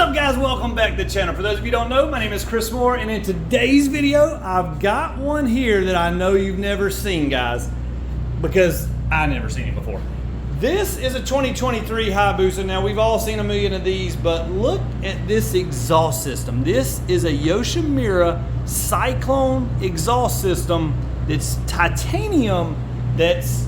up, guys? Welcome back to the channel. For those of you who don't know, my name is Chris Moore, and in today's video I've got one here that I know you've never seen, guys, because I never seen it before. This is a 2023 Hayabusa. Now, we've all seen a million of these, but look at this exhaust system. This is a Yoshimura Cyclone exhaust system that's titanium, that's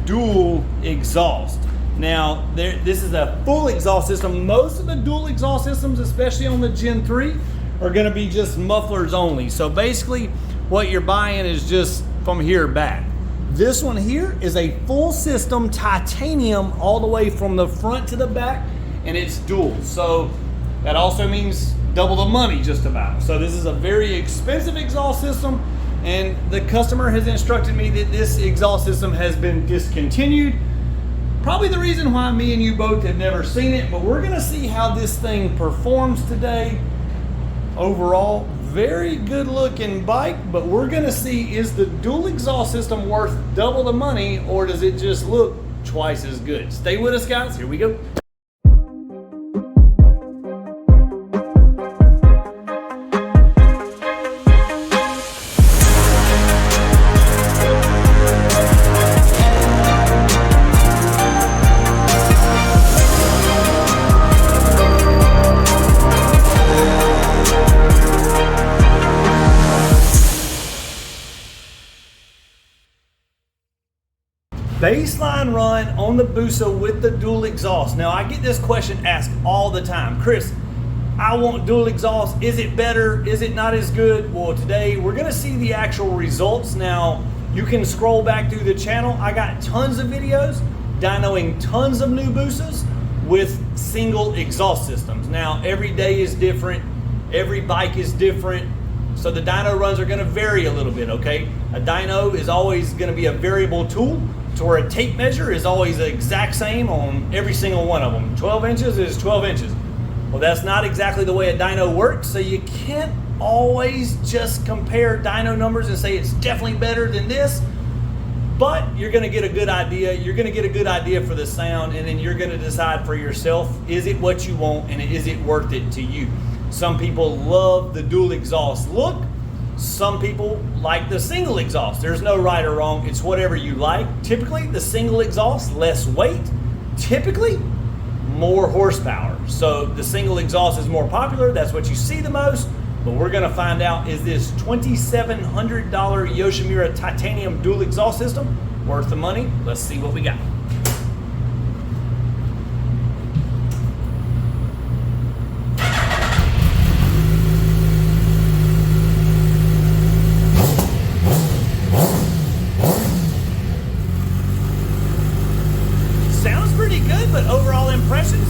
dual exhaust. Now, this is a full exhaust system. Most of the dual exhaust systems, especially on the Gen 3, are gonna be just mufflers only. So basically, what you're buying is just from here back. This one here is a full system titanium all the way from the front to the back, and it's dual. So that also means double the money just about. So this is a very expensive exhaust system, and the customer has instructed me that this exhaust system has been discontinued. Probably the reason why me and you both have never seen it, but we're gonna see how this thing performs today. Overall, very good looking bike, but we're gonna see, is the dual exhaust system worth double the money, or does it just look twice as good? Stay with us, guys, here we go. Baseline run on the Busa with the dual exhaust. Now, I get this question asked all the time. Chris, I want dual exhaust. Is it better? Is it not as good? Well, today we're gonna see the actual results. Now, you can scroll back through the channel. I got tons of videos dynoing tons of new Busas with single exhaust systems. Now, every day is different. Every bike is different. So the dyno runs are gonna vary a little bit, okay? A dyno is always gonna be a variable tool, to where a tape measure is always the exact same on every single one of them. 12 inches is 12 inches. Well, that's not exactly the way a dyno works, so you can't always just compare dyno numbers and say it's definitely better than this, but you're gonna get a good idea. You're gonna get a good idea for the sound, and then you're gonna decide for yourself, is it what you want, and is it worth it to you? Some people love the dual exhaust look. Some people like the single exhaust. There's no right or wrong. It's whatever you like. Typically, the single exhaust, less weight. Typically, more horsepower. So the single exhaust is more popular. That's what you see the most. But we're gonna find out, is this $2,700 Yoshimura titanium dual exhaust system worth the money? Let's see what we got. But overall impressions,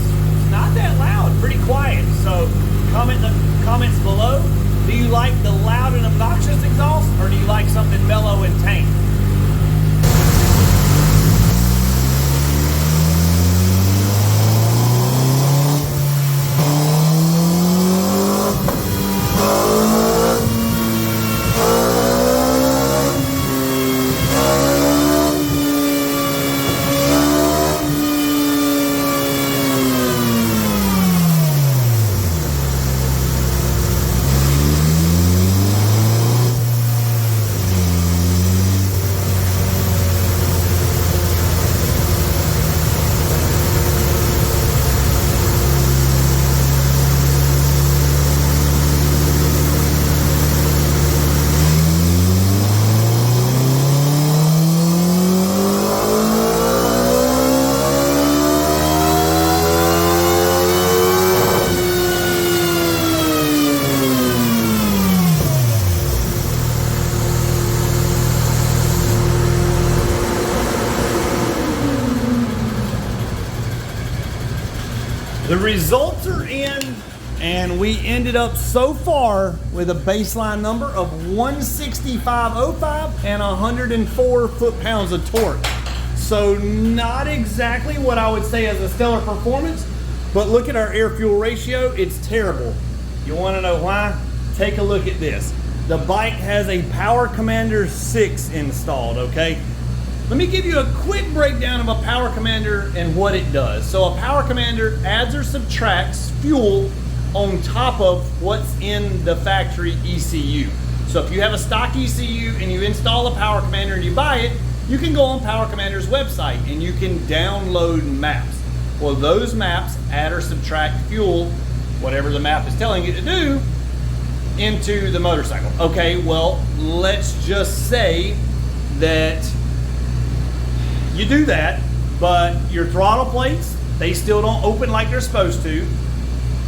not that loud, pretty quiet. So comment in the comments below, do you like the loud and obnoxious exhaust, or do you like something mellow and tame? The results are in, and we ended up so far with a baseline number of 165.05 and 104 foot-pounds of torque. So not exactly what I would say as a stellar performance, but look at our air-fuel ratio, it's terrible. You wanna know why? Take a look at this. The bike has a Power Commander 6 installed, okay? Let me give you a quick breakdown of a Power Commander and what it does. So a Power Commander adds or subtracts fuel on top of what's in the factory ECU. So if you have a stock ECU and you install a Power Commander and you buy it, you can go on Power Commander's website and you can download maps. Well, those maps add or subtract fuel, whatever the map is telling you to do, into the motorcycle. Okay, well, let's just say that you do that, but your throttle plates, they still don't open like they're supposed to.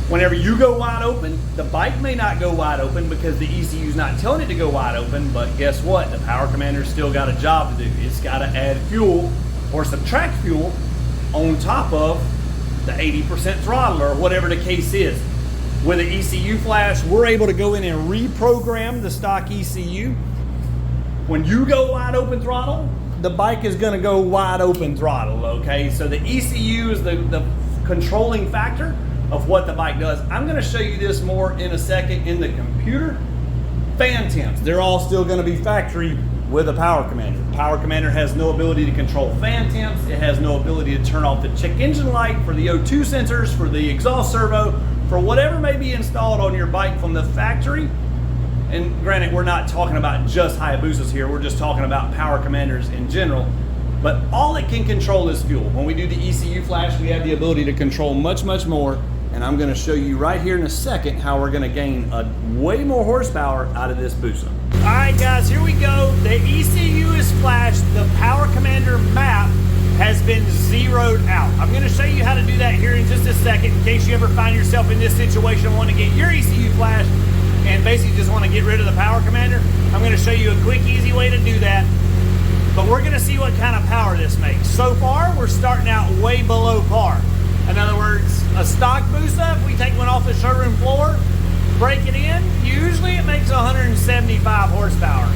Whenever you go wide open, the bike may not go wide open because the ECU is not telling it to go wide open, but guess what? The Power Commander's still got a job to do. It's got to add fuel or subtract fuel on top of the 80% throttle or whatever the case is. With the ECU Flash, we're able to go in and reprogram the stock ECU. When you go wide open throttle, the bike is going to go wide open throttle, okay? So the ECU is the controlling factor of what the bike does. I'm going to show you this more in a second in the computer. Fan temps, they're all still going to be factory with a Power Commander. Power Commander has no ability to control fan temps. It has no ability to turn off the check engine light for the O2 sensors, for the exhaust servo, for whatever may be installed on your bike from the factory. And granted, we're not talking about just Hayabusas here. We're just talking about Power Commanders in general. But all it can control is fuel. When we do the ECU Flash, we have the ability to control much, much more. And I'm going to show you right here in a second how we're going to gain way more horsepower out of this Busa. All right, guys, here we go. The ECU is flashed. The Power Commander map has been zeroed out. I'm going to show you how to do that here in just a second in case you ever find yourself in this situation and want to get your ECU flashed and basically just want to get rid of the Power Commander. I'm going to show you a quick, easy way to do that. But we're going to see what kind of power this makes. So far, we're starting out way below par. In other words, a stock Busa, if we take one off the showroom floor, break it in, usually it makes 175 horsepower.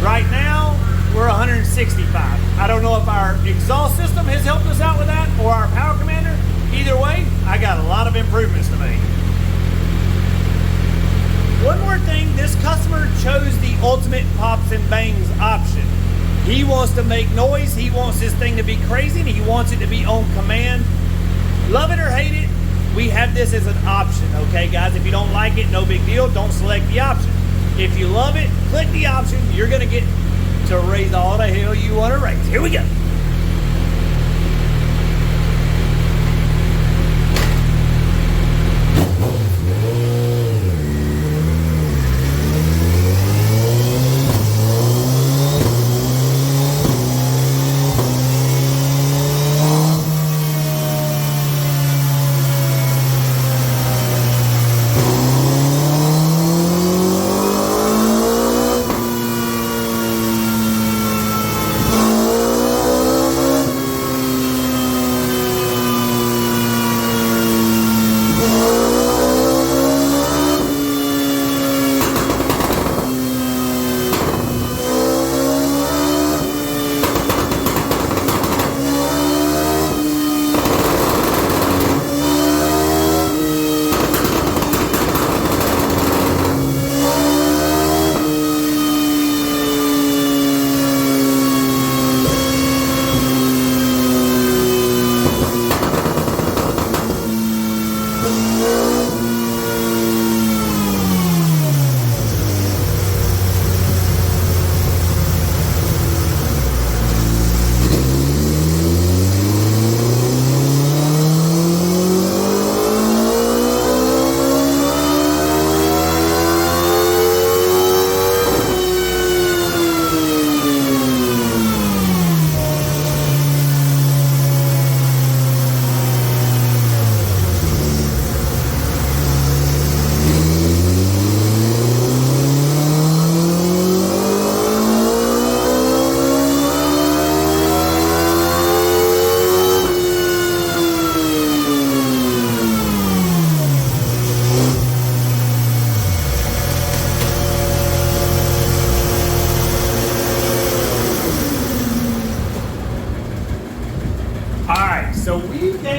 Right now, we're 165. I don't know if our exhaust system has helped us out with that or our Power Commander. Either way, I got a lot of improvements to make. One more thing, this customer chose the ultimate pops and bangs option. He wants to make noise, he wants this thing to be crazy, and he wants it to be on command. Love it or hate it, we have this as an option, okay guys? If you don't like it, no big deal, don't select the option. If you love it, click the option, you're gonna get to raise all the hell you wanna raise. Here we go.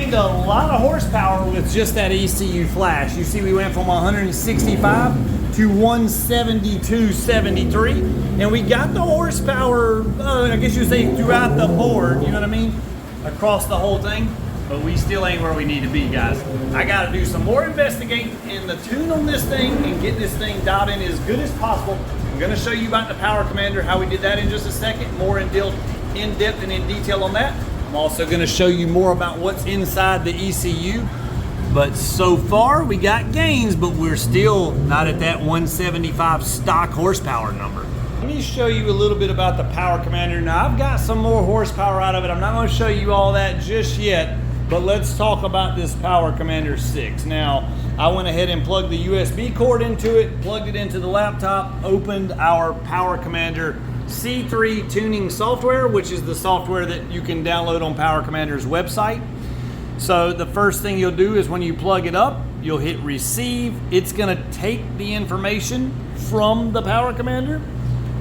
gained a lot of horsepower with just that ECU Flash. You see we went from 165 to 172.73, and we got the horsepower, I guess you would say throughout the board, you know what I mean? Across the whole thing. but we still ain't where we need to be, guys. I gotta do some more investigating in the tune on this thing and get this thing dialed in as good as possible. I'm gonna show you about the power commander, how we did that in just a second, more in depth and in detail on that. I'm also gonna show you more about what's inside the ECU. But so far we got gains, but we're still not at that 175 stock horsepower number. Let me show you a little bit about the power commander. Now I've got some more horsepower out of it. I'm not gonna show you all that just yet, but let's talk about this power commander 6. Now, I went ahead and plugged the USB cord into it, plugged it into the laptop, opened our power commander C3 tuning software, which is the software that you can download on Power Commander's website. So the first thing you'll do is when you plug it up, you'll hit receive. It's gonna take the information from the power commander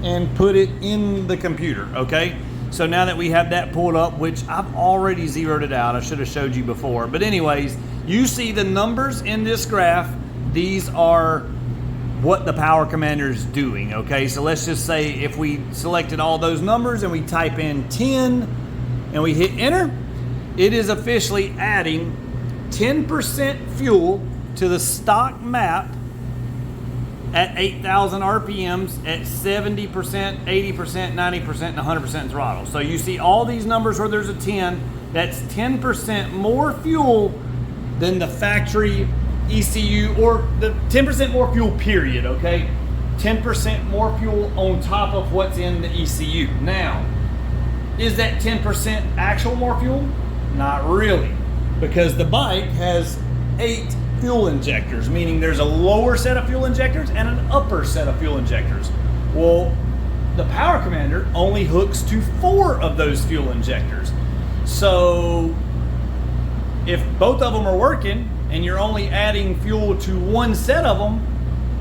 and put it in the computer, okay? So now that we have that pulled up, which I've already zeroed it out, I should have showed you before. But anyways, you see the numbers in this graph. These are what the power commander is doing, okay? So let's just say if we selected all those numbers and we type in 10 and we hit enter, it is officially adding 10% fuel to the stock map at 8,000 RPMs at 70%, 80%, 90%, and 100% throttle. So you see all these numbers where there's a 10, that's 10% more fuel than the factory ECU, or the 10% more fuel period, okay? 10% more fuel on top of what's in the ECU. Now, is that 10% actual more fuel? Not really, because the bike has 8 fuel injectors, meaning there's a lower set of fuel injectors and an upper set of fuel injectors. Well, the power commander only hooks to 4 of those fuel injectors. So if both of them are working and you're only adding fuel to one set of them,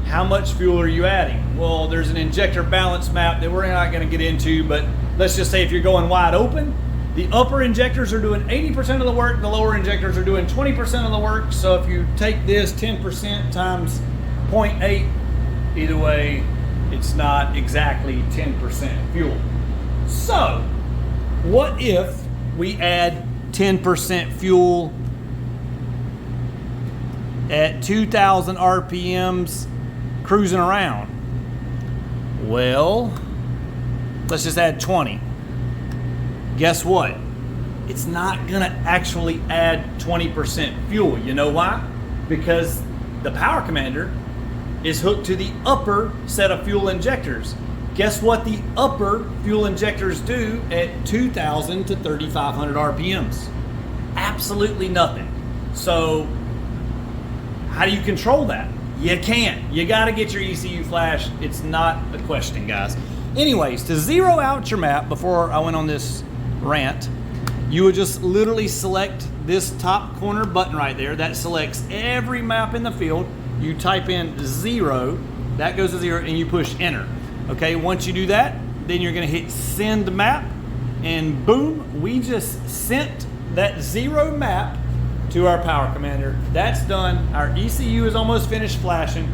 how much fuel are you adding? Well, there's an injector balance map that we're not going to get into, but let's just say if you're going wide open, the upper injectors are doing 80% of the work, the lower injectors are doing 20% of the work. So if you take this 10% times 0.8, either way, it's not exactly 10% fuel. So what if we add 10% fuel at 2,000 RPMs cruising around? Well, let's just add 20. Guess what? It's not gonna actually add 20% fuel. You know why? Because the power commander is hooked to the upper set of fuel injectors. Guess what the upper fuel injectors do at 2,000 to 3,500 RPMs? Absolutely nothing. So how do you control that? You can't. You gotta get your ECU flashed. It's not a question, guys. Anyways, to zero out your map, before I went on this rant, you would just literally select this top corner button right there. That selects every map in the field. You type in 0, that goes to 0, and you push enter. Okay, once you do that, then you're gonna hit send map, and boom, we just sent that 0 map to our power commander. That's done. Our ECU is almost finished flashing,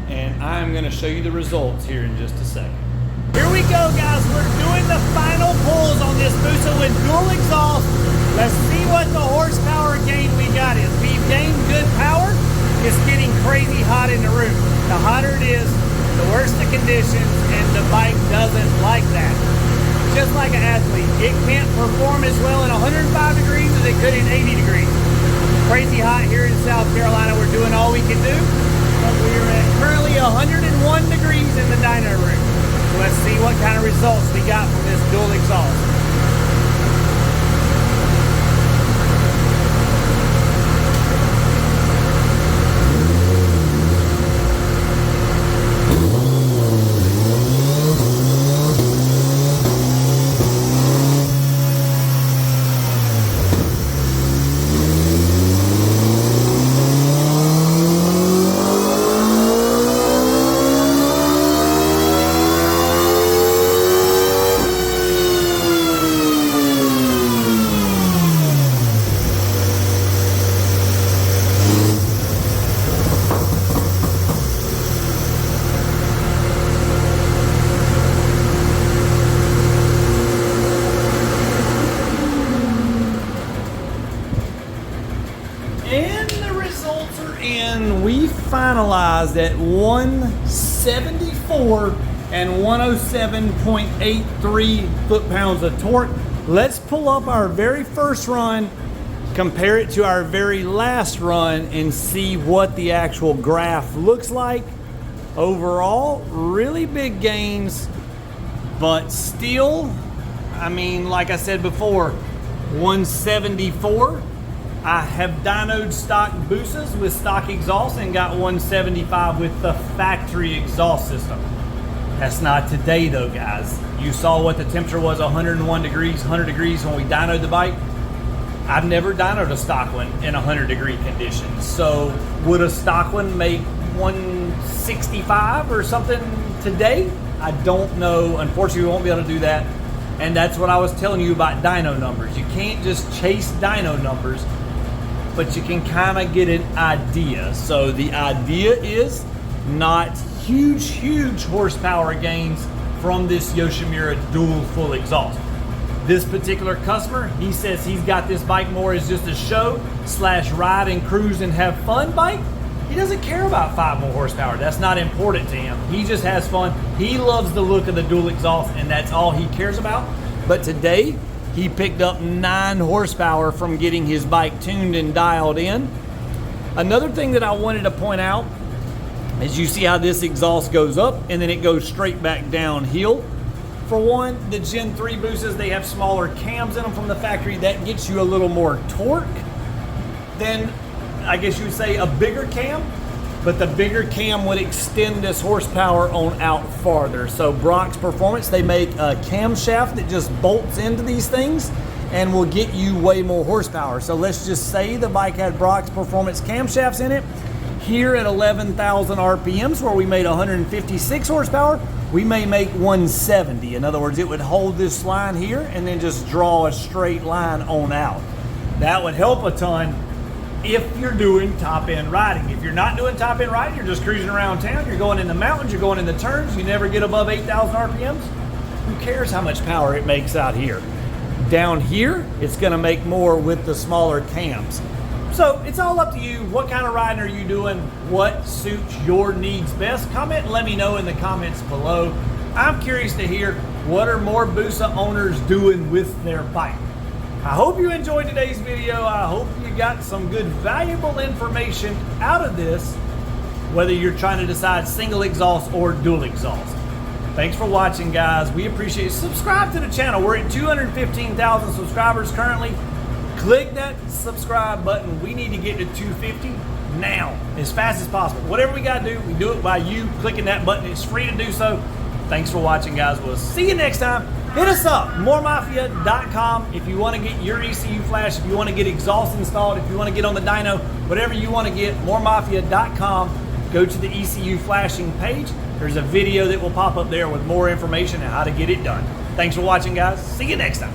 and I'm gonna show you the results here in just a second. Here we go, guys. We're doing the final pulls on this Busa with dual exhaust. Let's see what the horsepower gain we got is. We've gained good power. It's getting crazy hot in the room. The hotter it is, the worse the conditions, and the bike doesn't like that. Just like an athlete, it can't perform as well in 105 degrees as it could in 80 degrees. Crazy hot here in South Carolina. We're doing all we can do, but we're at currently 101 degrees in the dyno room. So let's see what kind of results we got from this dual exhaust. we finalized at 174 and 107.83 foot-pounds of torque. Let's pull up our very first run, compare it to our very last run, and see what the actual graph looks like. Overall, really big gains, but still, I mean, like I said before, 174. I have dynoed stock Busas with stock exhaust and got 175 with the factory exhaust system. That's not today though, guys. You saw what the temperature was, 101 degrees, 100 degrees when we dynoed the bike. I've never dynoed a stock one in 100 degree conditions. So would a stock one make 165 or something today? I don't know. Unfortunately, we won't be able to do that. And that's what I was telling you about dyno numbers. You can't just chase dyno numbers, but you can kind of get an idea. So the idea is not huge horsepower gains from this Yoshimura dual full exhaust. This particular customer, he says he's got this bike more as just a show / ride and cruise and have fun bike. He doesn't care about 5 more horsepower. That's not important to him. He just has fun. He loves the look of the dual exhaust, and that's all he cares about. But today, he picked up 9 horsepower from getting his bike tuned and dialed in. Another thing that I wanted to point out is you see how this exhaust goes up and then it goes straight back downhill. For one, the Gen 3 Busas, they have smaller cams in them from the factory. That gets you a little more torque than, I guess you would say, a bigger cam, but the bigger cam would extend this horsepower on out farther. So Brock's Performance, they make a camshaft that just bolts into these things and will get you way more horsepower. So let's just say the bike had Brock's Performance camshafts in it. Here at 11,000 RPMs, where we made 156 horsepower, we may make 170. In other words, it would hold this line here and then just draw a straight line on out. That would help a ton if you're doing top end riding. If you're not doing top end riding, you're just cruising around town, you're going in the mountains, you're going in the turns, you never get above 8,000 RPMs, who cares how much power it makes out here? Down here, it's gonna make more with the smaller cams. So it's all up to you. What kind of riding are you doing? What suits your needs best? Comment and let me know in the comments below. I'm curious to hear, what are more Busa owners doing with their bike? I hope you enjoyed today's video. I hope you got some good valuable information out of this, whether you're trying to decide single exhaust or dual exhaust. Thanks for watching, guys. We appreciate it. Subscribe to the channel. We're at 215,000 subscribers currently. Click that subscribe button. We need to get to 250 now, as fast as possible. Whatever we got to do, we do it by you clicking that button. It's free to do so. Thanks for watching, guys. We'll see you next time. Hit us up, moremafia.com, if you want to get your ECU Flash, if you want to get exhaust installed, if you want to get on the dyno, whatever you want to get, moremafia.com. Go to the ECU flashing page. There's a video that will pop up there with more information on how to get it done. Thanks for watching, guys. See you next time.